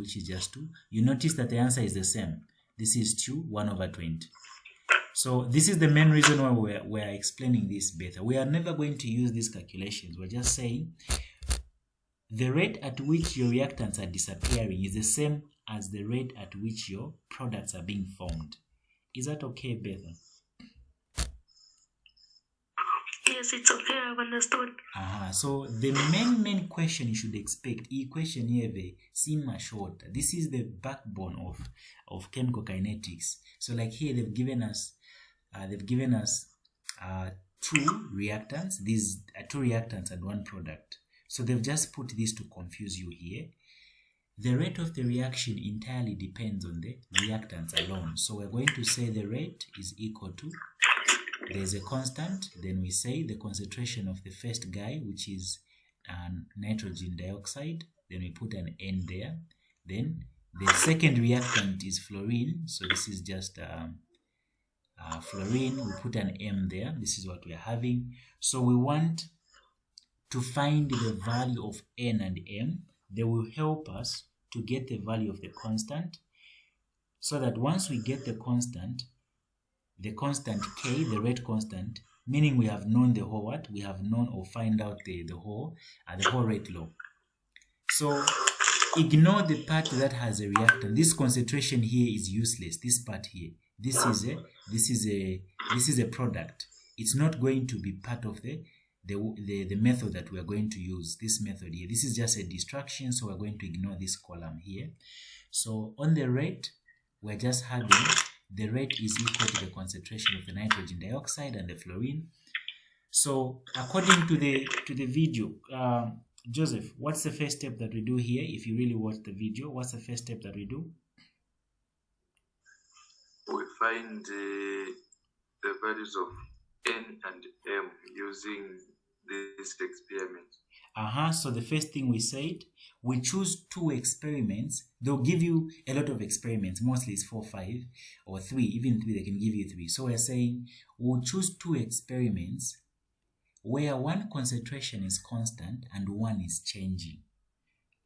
which is just 2. You notice that the answer is the same. This is 2, 1/20. So this is the main reason why we're explaining this better. We are never going to use these calculations. We're just saying the rate at which your reactants are disappearing is the same as the rate at which your products are being formed. Is that okay, Betha? Yes, it's okay. I've understood. So the main question you should expect, this question here, short. This is the backbone of chemical kinetics. So like here they've given us 2 reactants. These are 2 reactants and 1 product. So they've just put this to confuse you here. The rate of the reaction entirely depends on the reactants alone. So we're going to say the rate is equal to, there's a constant, then we say the concentration of the first guy, which is nitrogen dioxide, then we put an N there. Then the second reactant is fluorine, so this is just fluorine, we put an M there. This is what we are having. So we want to find the value of N and M. They will help us to get the value of the constant, so that once we get the constant K, the rate constant, meaning we have known the whole what? We have known or find out the whole rate law. So ignore the part that has a reactant. This concentration here is useless. This part here, this is a product. It's not going to be part of the method that we are going to use. This method here, this is just a distraction, so we're going to ignore this column here. So on the rate, we're just having the rate is equal to the concentration of the nitrogen dioxide and the fluorine. So according to the video, Joseph, what's the first step that we do here? If you really watch the video, what's the first step that we do? We find the values of N and M using this experiment. So the first thing we said, we choose 2 experiments. They'll give you a lot of experiments. Mostly it's 4, 5, or 3. Even 3, they can give you 3. So we're saying we'll choose 2 experiments where one concentration is constant and one is changing.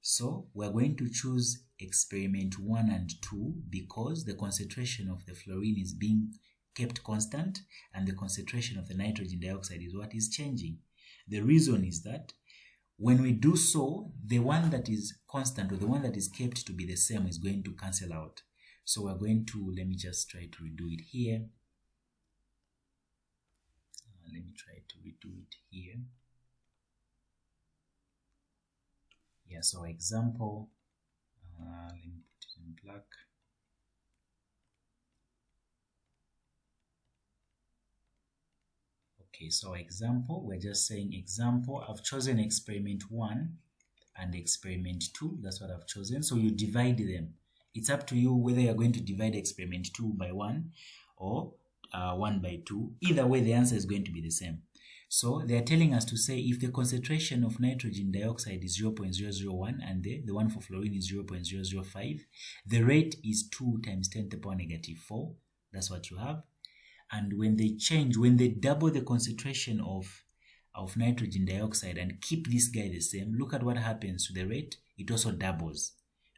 So we're going to choose experiment 1 and 2 because the concentration of the fluorine is being kept constant and the concentration of the nitrogen dioxide is what is changing. The reason is that when we do so, the one that is constant or the one that is kept to be the same is going to cancel out. So we're going to, let me just try to redo it here. Let me try to redo it here. Yeah, so example, let me put it in black. Okay, so example, we're just saying example. I've chosen experiment 1 and experiment 2. That's what I've chosen. So you divide them. It's up to you whether you're going to divide experiment 2 by 1 or 1 by 2. Either way, the answer is going to be the same. So they're telling us to say if the concentration of nitrogen dioxide is 0.001 and the one for fluorine is 0.005, the rate is 2 times 10 to the power negative 4. That's what you have. And when they change, when they double the concentration of nitrogen dioxide and keep this guy the same, look at what happens to the rate. It also doubles,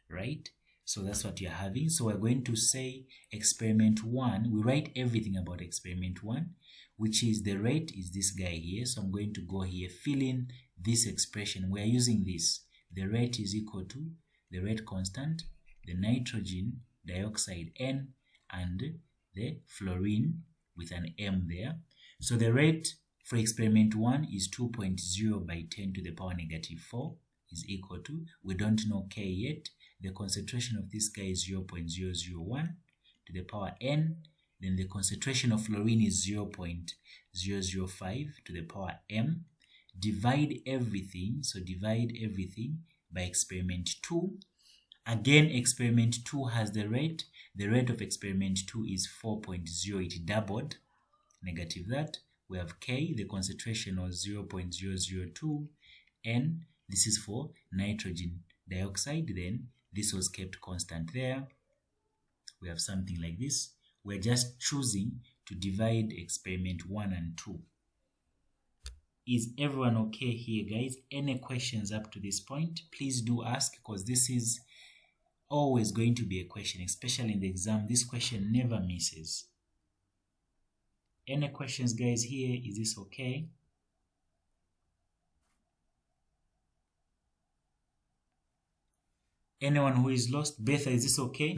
right? So that's what you're having. So we're going to say experiment 1. We write everything about experiment 1, which is the rate is this guy here. So I'm going to go here, fill in this expression. We're using this. The rate is equal to the rate constant, the nitrogen dioxide N, and the fluorine with an M there. So the rate for experiment 1 is 2.0 by 10 to the power negative 4 is equal to, we don't know K yet. The concentration of this guy is 0.001 to the power N. Then the concentration of fluorine is 0.005 to the power M. Divide everything. So divide everything by experiment 2. Again, experiment 2 has the rate. The rate of experiment 2 is 4.0. It doubled. Negative that. We have K. The concentration was 0.002. N. This is for nitrogen dioxide. Then this was kept constant there. We have something like this. We're just choosing to divide experiment 1 and 2. Is everyone okay here, guys? Any questions up to this point? Please do ask, because this is always going to be a question, especially in the exam. This question never misses. Any questions, guys, here? Is this okay? Anyone who is lost? Betha, is this okay?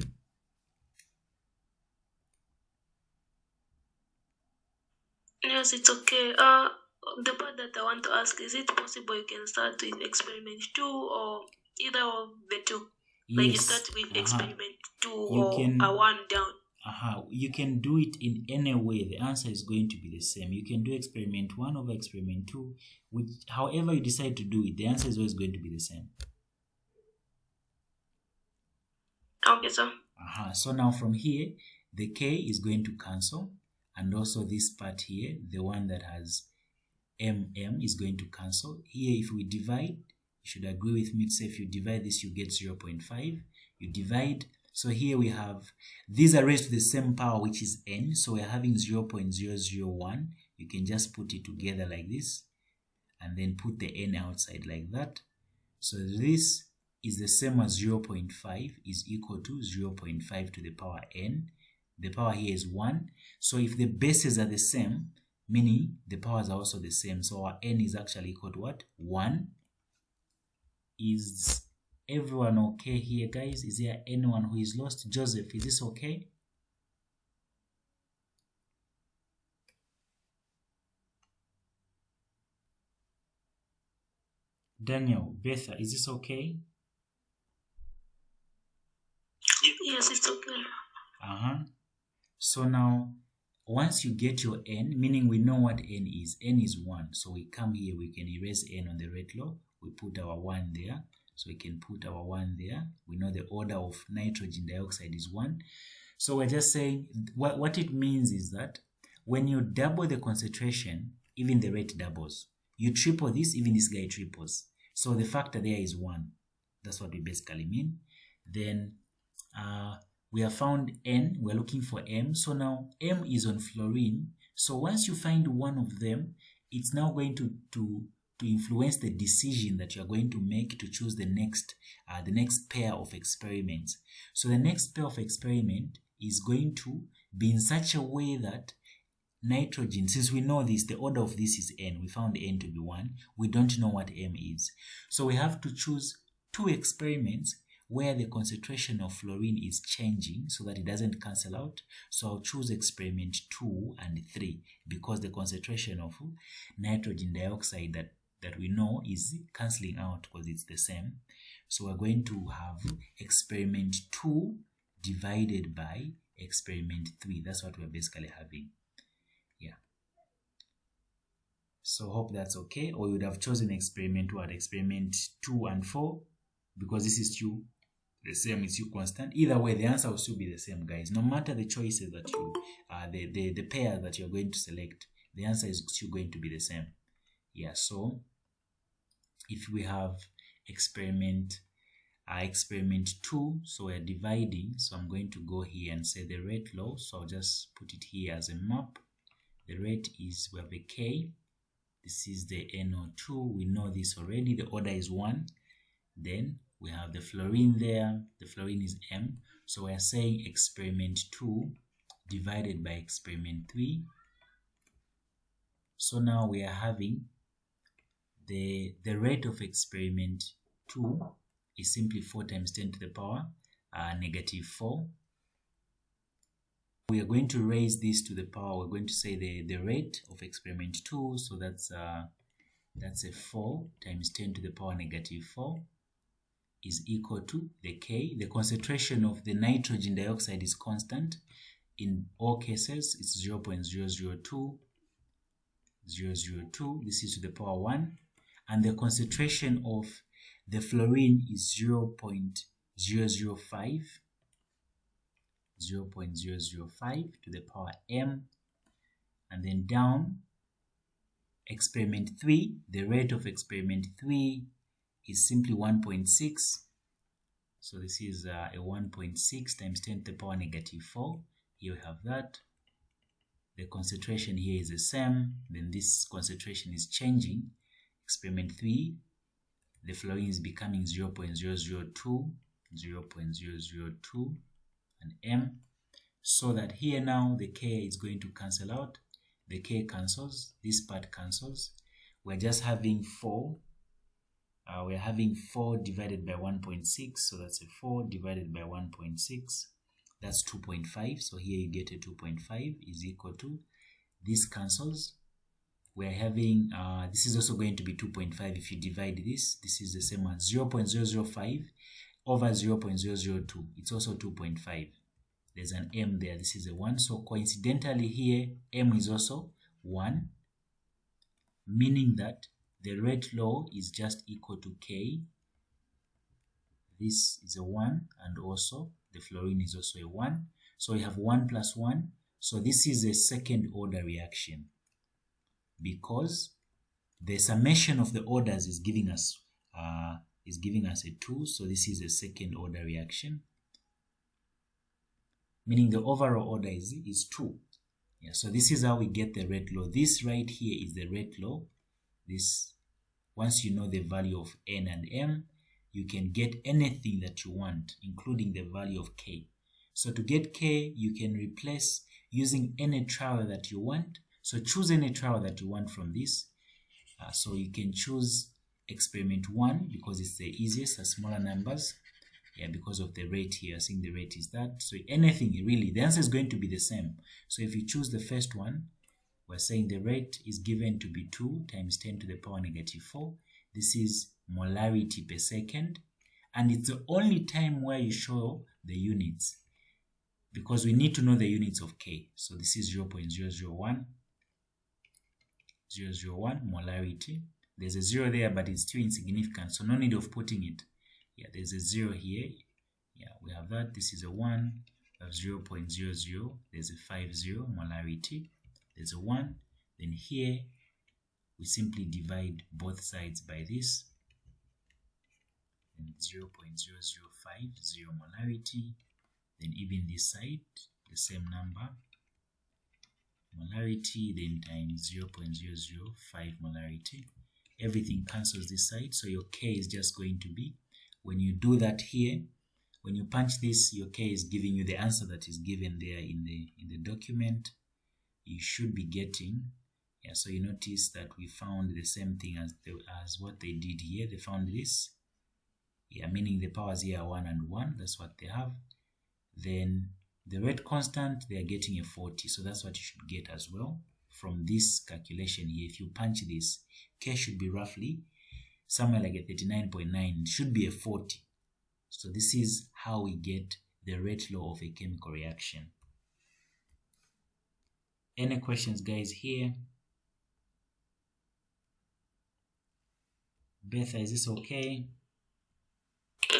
Yes, it's okay. The part that I want to ask, is it possible you can start with experiment 2 or either of the two? Like you start with experiment 2 or a 1 down. You can do it in any way. The answer is going to be the same. You can do experiment 1 over experiment 2. However you decide to do it, the answer is always going to be the same. Okay, sir. So now from here, the K is going to cancel. And also this part here, the one that has MM is going to cancel. Here, if we divide, you should agree with me to say if you divide this, you get 0.5. You divide. So here we have, these are raised to the same power, which is n. So we're having 0.001. You can just put it together like this. And then put the n outside like that. So this is the same as 0.5 is equal to 0.5 to the power n. The power here is 1. So if the bases are the same, meaning the powers are also the same, so our n is actually equal to what? 1. Is everyone okay here, guys? Is there anyone who is lost? Joseph, is this okay? Daniel, Betha, is this okay? Yes, it's okay. So now, once you get your n, meaning we know what n is 1. So we come here, we can erase n on the rate law. We put our 1 there. So we can put our 1 there. We know the order of nitrogen dioxide is 1. So we're just saying, what it means is that when you double the concentration, even the rate doubles. You triple this, even this guy triples. So the factor there is 1. That's what we basically mean. Then we have found N, we're looking for M. So now M is on fluorine. So once you find one of them, it's now going to influence the decision that you're going to make to choose the next pair of experiments. So the next pair of experiment is going to be in such a way that nitrogen, since we know this, the order of this is N, we found N to be 1, we don't know what M is. So we have to choose 2 experiments where the concentration of fluorine is changing so that it doesn't cancel out. So I'll choose experiment 2 and 3 because the concentration of nitrogen dioxide that we know is cancelling out because it's the same. So we're going to have experiment 2 divided by experiment 3. That's what we're basically having. Yeah. So hope that's okay. Or you would have chosen experiment 2 and 4 because this is 2. The same is U constant. Either way, the answer will still be the same, guys. No matter the choices that you, the pair that you're going to select, the answer is still going to be the same. Yeah, so if we have experiment 2, so we're dividing. So I'm going to go here and say the rate law. So I'll just put it here as a map. The rate is, we have a K. This is the NO2. We know this already. The order is 1. Then we have the fluorine there. The fluorine is M. So we are saying experiment 2 divided by experiment 3. So now we are having the rate of experiment 2 is simply 4 times 10 to the power negative 4. We are going to raise this to the power. We're going to say the rate of experiment 2. So that's a 4 times 10 to the power negative 4. Is equal to the K. The concentration of the nitrogen dioxide is constant. In all cases, it's 0.002. 0.002. This is to the power 1. And the concentration of the fluorine is 0.005. 0.005 to the power M. And then down, experiment 3, the rate of experiment 3 is simply 1.6. So this is a 1.6 times 10 to the power negative 4. Here we have that. The concentration here is the same. Then this concentration is changing. Experiment 3, the fluorine is becoming 0.002. 0.002 and m, so that here now the k is going to cancel out. The k cancels, this part cancels. We're just having 4. We're having 4 divided by 1.6, so that's a 4 divided by 1.6. That's 2.5. So here you get a 2.5 is equal to, this cancels. We're having, this is also going to be 2.5 if you divide this. This is the same as 0.005 over 0.002. It's also 2.5. There's an m there. This is a 1. So coincidentally here, m is also 1, meaning that the rate law is just equal to k. This is a 1, and also the fluorine is also a 1. So we have 1 plus 1. So this is a second order reaction, because the summation of the orders is giving us a 2. So this is a second order reaction, meaning the overall order is 2. Yeah, so this is how we get the rate law. This right here is the rate law. This, once you know the value of n and m, you can get anything that you want, including the value of k. So to get k, you can replace using any trial that you want. So choose any trial that you want from this. So you can choose experiment 1 because it's the easiest, as smaller numbers. Yeah, because of the rate here, I think the rate is that. So anything really, the answer is going to be the same. So if you choose the first one, we're saying the rate is given to be 2 times 10 to the power negative 4. This is molarity per second. And it's the only time where you show the units, because we need to know the units of k. So this is 0.001 molarity. There's a 0 there, but it's too insignificant, so no need of putting it. Yeah, there's a 0 here. Yeah, we have that. This is a 1. We have 0.00. There's a 50 molarity. There's a 1. Then here, we simply divide both sides by this. And 0.0050 molarity. Then even this side, the same number. Molarity, then times 0.005 molarity. Everything cancels this side, so your k is just going to be, when you do that here, when you punch this, your k is giving you the answer that is given there in the document. You should be getting, yeah, so you notice that we found the same thing as what they did here. They found this, yeah, meaning the powers here are 1 and 1. That's what they have. Then the rate constant, they are getting a 40, so that's what you should get as well from this calculation here. If you punch this, k should be roughly somewhere like a 39.9. It should be a 40. So this is how we get the rate law of a chemical reaction. Any questions, guys, here? Betha, is this okay?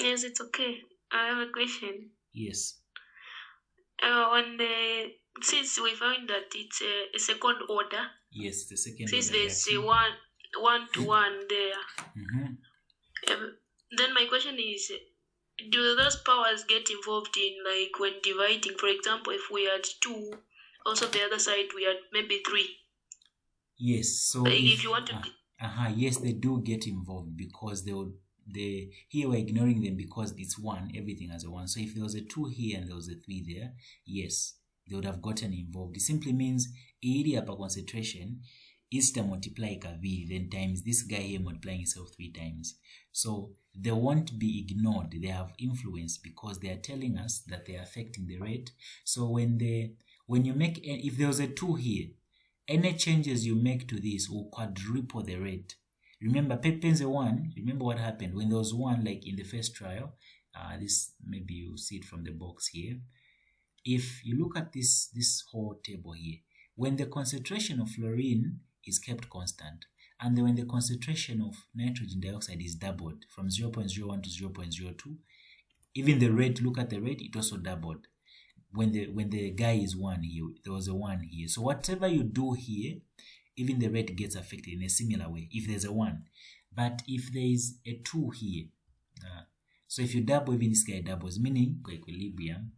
Yes, it's okay. I have a question. Yes. Since we found that it's a second order. Yes, the second since order. Since there's a 1-to-1 there. Then my question is, do those powers get involved in, like, when dividing? For example, if we had 2, also the other side we had maybe 3. Yes. So like if you want to. Yes, they do get involved, because here we're ignoring them because it's 1, everything has a 1. So if there was a 2 here and there was a 3 there, yes, they would have gotten involved. It simply means area per concentration is to multiply V, then times this guy here multiplying itself 3 times. So they won't be ignored. They have influence because they are telling us that they are affecting the rate. So when you make, if there was a 2 here, any changes you make to this will quadruple the rate. Remember, Pepin's a 1. Remember what happened when there was 1, like in the first trial. This, maybe you see it from the box here. If you look at this whole table here, when the concentration of fluorine is kept constant, and then when the concentration of nitrogen dioxide is doubled from 0.01 to 0.02, even the rate, look at the rate, it also doubled. When the guy is 1 here, there was a 1 here. So whatever you do here, even the rate gets affected in a similar way if there's a 1. But if there is a 2 here, so if you double, even this guy doubles, meaning equilibrium,